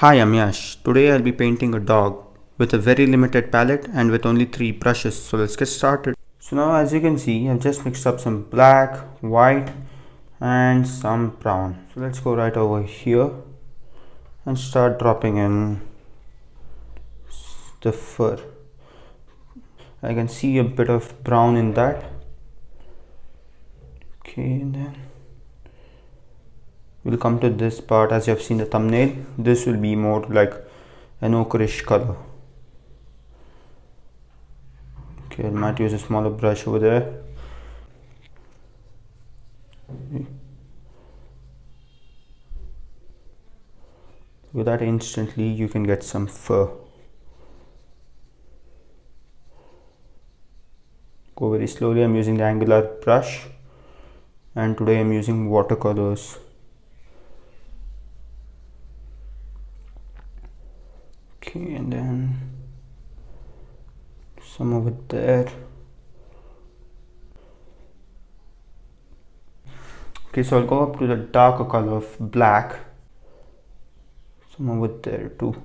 Hi, I'm Yash. Today I'll be painting a dog with a very limited palette and with only 3 brushes. So let's get started. So now as you can see, I've just mixed up some black, white and some brown. So let's go right over here and start dropping in the fur. I can see a bit of brown in that. Okay, and then we'll come to this part. As you have seen the thumbnail, this will be more like an ochreish color. Okay, I might use a smaller brush over there. With that, instantly you can get some fur. Go very slowly. I'm using the angular brush and today I'm using watercolors. Okay, and then some over there. Okay, so I'll go up to the darker color of black. Some over there too.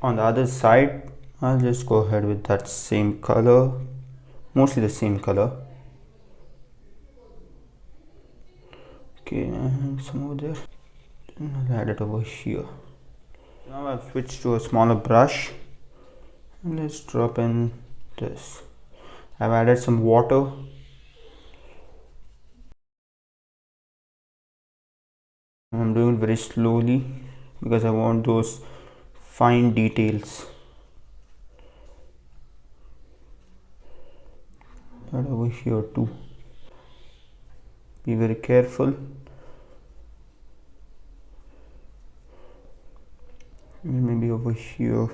On the other side, I'll just go ahead with that same color, mostly the same color. Okay, and some over there. And I'll add it over here. Now I've switched to a smaller brush and let's drop in this. I've added some water. I'm doing it very slowly because I want those fine details. Right over here too. Be very careful. Maybe over here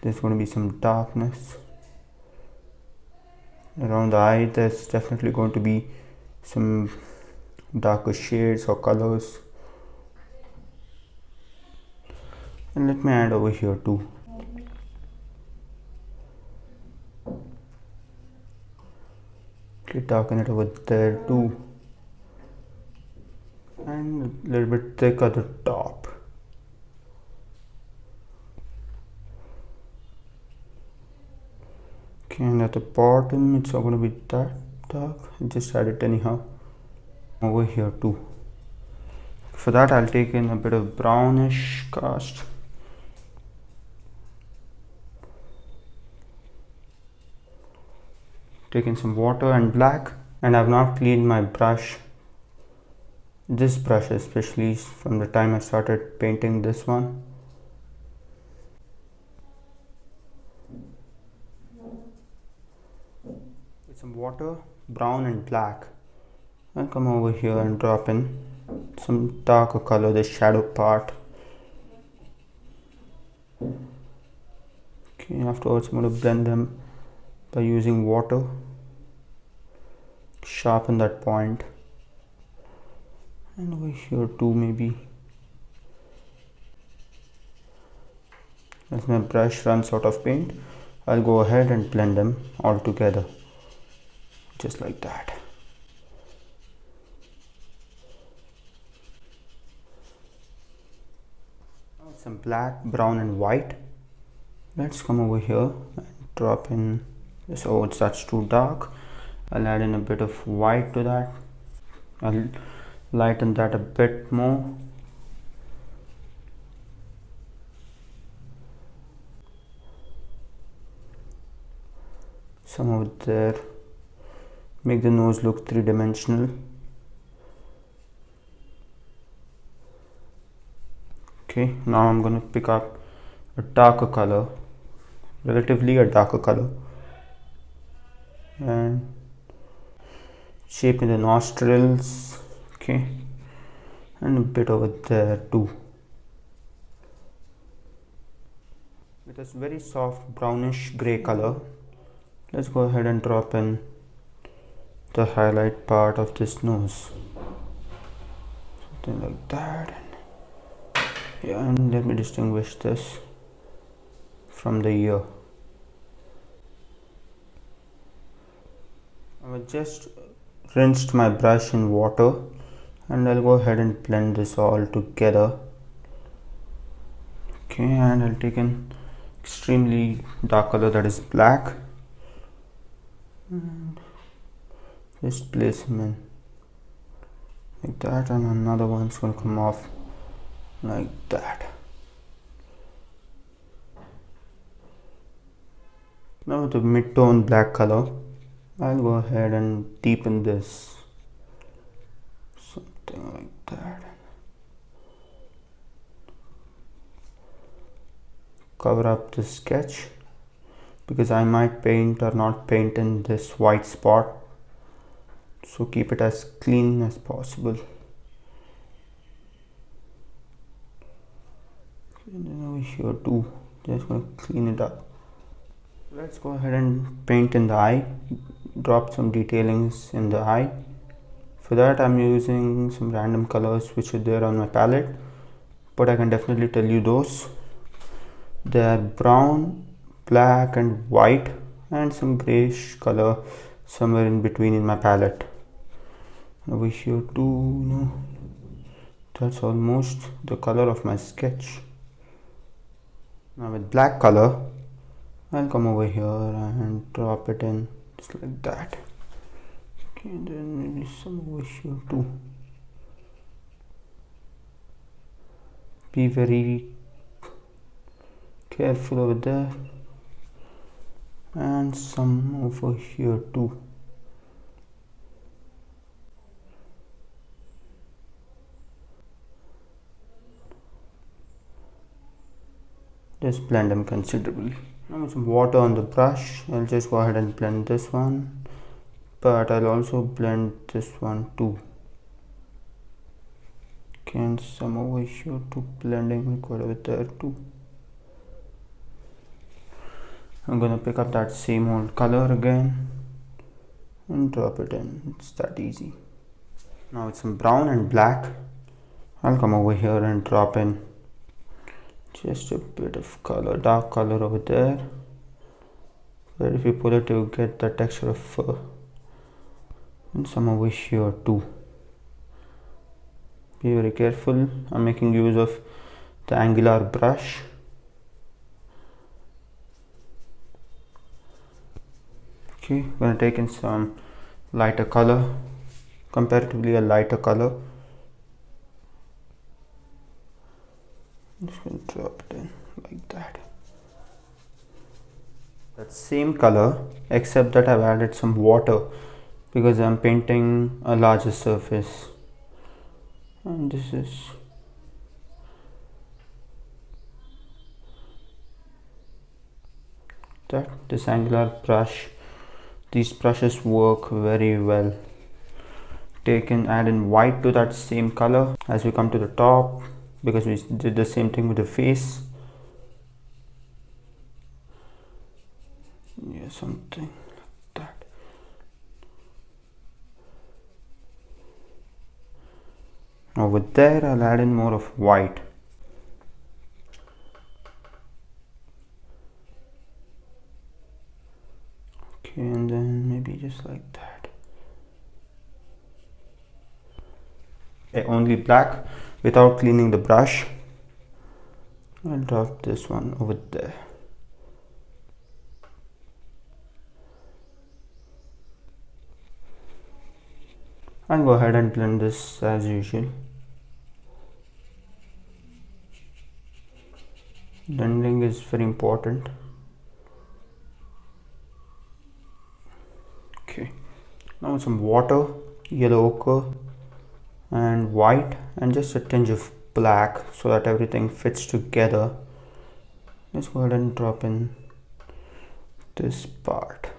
there's going to be some darkness. Around the eye there's definitely going to be some darker shades or colors. And let me add over here too. Okay, darken it over there too. And a little bit thick at the top. Okay, and at the bottom it's not going to be that dark. I just add it anyhow. Over here too. For that I'll take in a bit of brownish cast. Take in some water and black, and I've not cleaned my brush. This brush especially from the time I started painting this one. With some water, brown and black. I'll come over here and drop in some darker color, the shadow part. Okay, afterwards I'm going to blend them by using water. Sharpen that point. And over here too maybe. As my brush runs out of paint, I'll go ahead and blend them all together. Just like that. Now some black, brown and white. Let's come over here and drop in this. Oh, that's too dark. I'll add in a bit of white to that. I'll lighten that a bit more. Some over there. Make the nose look three-dimensional. Okay, now I'm going to pick up a darker color, relatively a darker color, and shape in the nostrils. Okay, and a bit over there too. With this very soft brownish gray color, let's go ahead and drop in the highlight part of this nose. Something like that. Yeah, and let me distinguish this from the ear. I just rinsed my brush in water and I'll go ahead and blend this all together. Okay, and I'll take an extremely dark color, that is black, and just place him in like that, and another one's going to come off like that. Now with the mid-tone black color, I'll go ahead and deepen this, something like that. Cover up the sketch because I might paint or not paint in this white spot, so keep it as clean as possible. And then over here too, just gonna clean it up. Let's go ahead and paint in the eye, drop some detailings in the eye. For that I'm using some random colors which are there on my palette, but I can definitely tell you those. They are brown, black and white, and some grayish color somewhere in between in my palette. Over here too, that's almost the color of my sketch. Now with black color, I'll come over here and drop it in just like that. Okay, and then maybe some over here too. Be very careful over there, and some over here too. Just blend them considerably. Now with some water on the brush, I'll just go ahead and blend this one, but I'll also blend this one too. Okay, and some over here too, blending quite over there too. I'm gonna pick up that same old color again and drop it in. It's that easy. Now with some brown and black, I'll come over here and drop in just a bit of color, dark color over there, where if you pull it you get the texture of fur, and some over here too. Be very careful, I'm making use of the angular brush. Okay, I'm gonna take in some lighter color, comparatively a lighter color. I'm just going to drop it in like that. That same color, except that I've added some water because I'm painting a larger surface. And this is that. This angular brush, these brushes work very well. Add in white to that same color as we come to the top, because we did the same thing with the face. Yeah, something like that. Over there I'll add in more of white. Okay, and then maybe just like that. Only black without cleaning the brush. I'll drop this one over there. I'll go ahead and blend this as usual. Blending is very important. Okay, now some water, yellow ochre and white, and just a tinge of black so that everything fits together. Let's go ahead and drop in this part.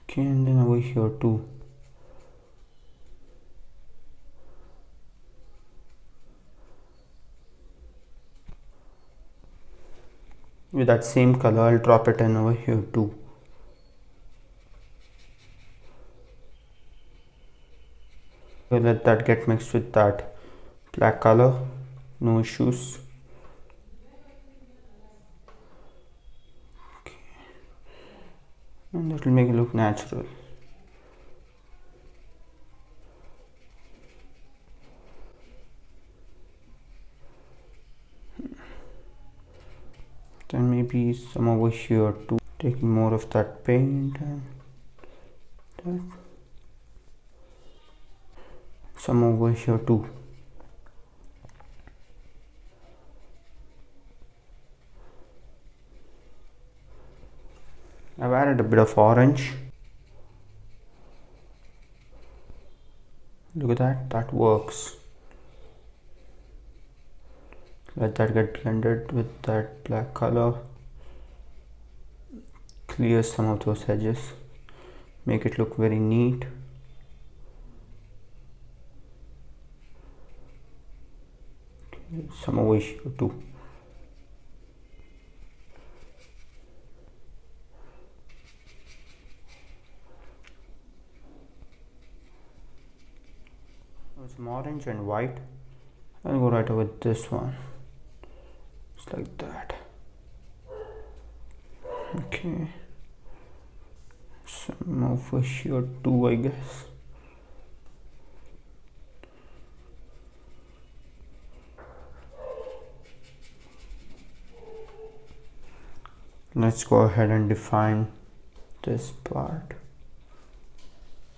Okay, and then over here too. With that same color, I'll drop it in over here too. We'll let that get mixed with that black color, no issues. Okay. And that will make it look natural. maybe some over here too. Taking more of that paint and that. Some over here too. I've added a bit of orange. Look at that, that works. Let that get blended with that black color. Clear some of those edges. Make it look very neat. Some over here too. Some orange and white. I'll go right over this one. Just like that. Okay. Some over here too, I guess. Let's go ahead and define this part.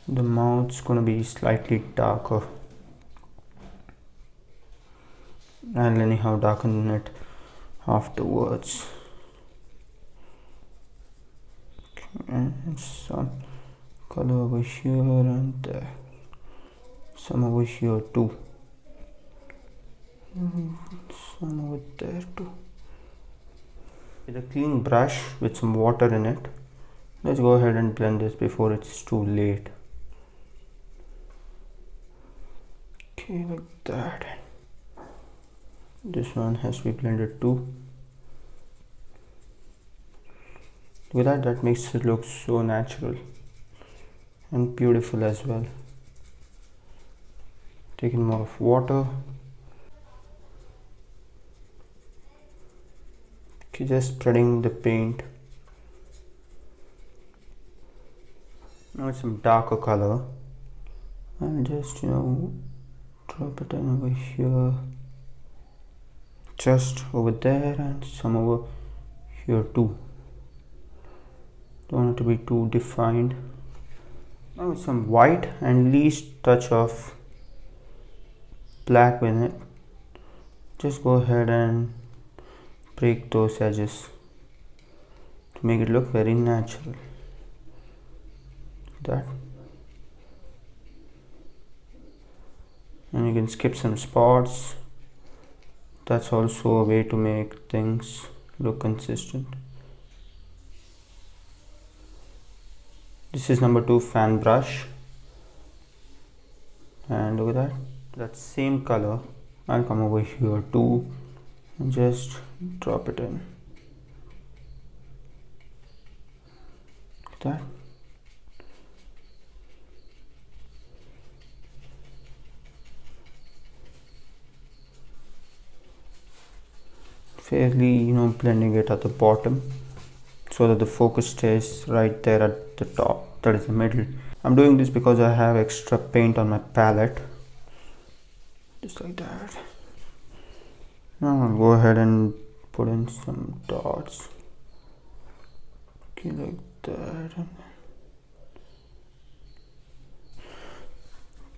The mouth's gonna be slightly darker. I'll anyhow darken it afterwards. Okay, and some color over here and there. Some over here too. Some over there too. With a clean brush with some water in it, let's go ahead and blend this before it's too late. Okay, like that. This one has to be blended too. With that, that makes it look so natural and beautiful as well. Taking more of water. Okay, just spreading the paint. Now it's some darker color. And just, drop it in over here. Just over there and some over here too. Don't want it to be too defined. Now with some white and least touch of black in it. Just go ahead and break those edges to make it look very natural. That. And you can skip some spots. That's also a way to make things look consistent. This is number 2 fan brush. And look at that. That same color. I'll come over here too and just drop it in. Like that. Fairly, blending it at the bottom so that the focus stays right there at the top, that is the middle. I'm doing this because I have extra paint on my palette, just like that. Now I'll go ahead and put in some dots. Okay, like that.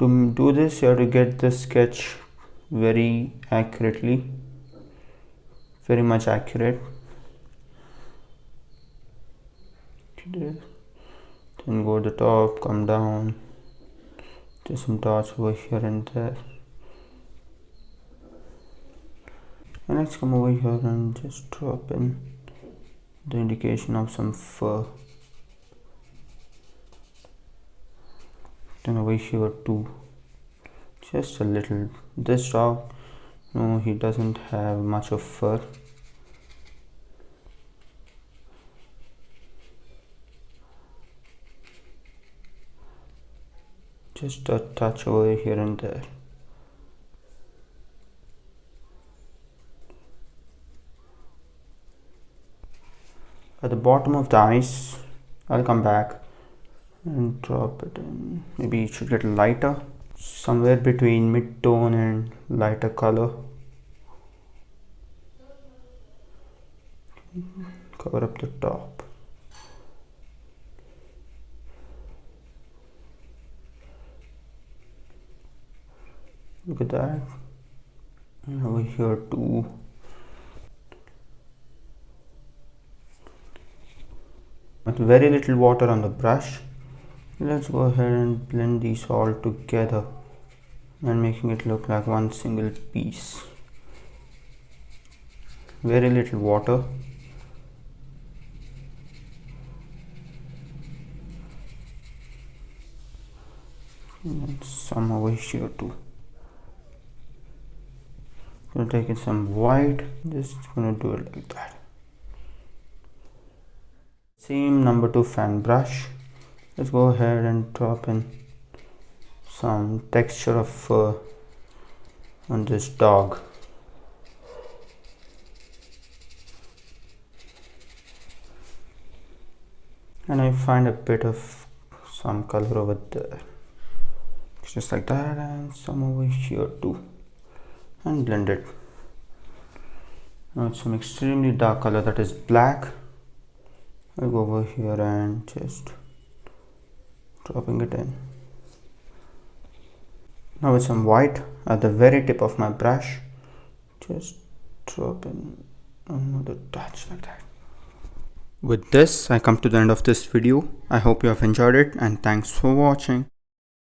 To do this, you have to get the sketch very accurately. Very much accurate. Then go to the top, come down, just some dots over here and there. And let's come over here and just drop in the indication of some fur. Then over here too, just a little. This dog, no, he doesn't have much of fur. Just a touch over here and there. At the bottom of the eyes, I'll come back and drop it in. Maybe it should get lighter, somewhere between mid-tone and lighter color. cover up the top. Look at that. And over here too. With very little water on the brush, let's go ahead and blend these all together and making it look like one single piece. Very little water. And some over here too. Gonna take in some white, just gonna do it like that. Same number 2 fan brush. Let's go ahead and drop in some texture of fur on this dog. And I find a bit of some color over there, just like that, and some over here too, and blend it. Now it's some extremely dark color, that is black. I'll go over here and just dropping it in. Now with some white at the very tip of my brush, just drop in another touch like that. With this, I come to the end of this video. I hope you have enjoyed it and thanks for watching.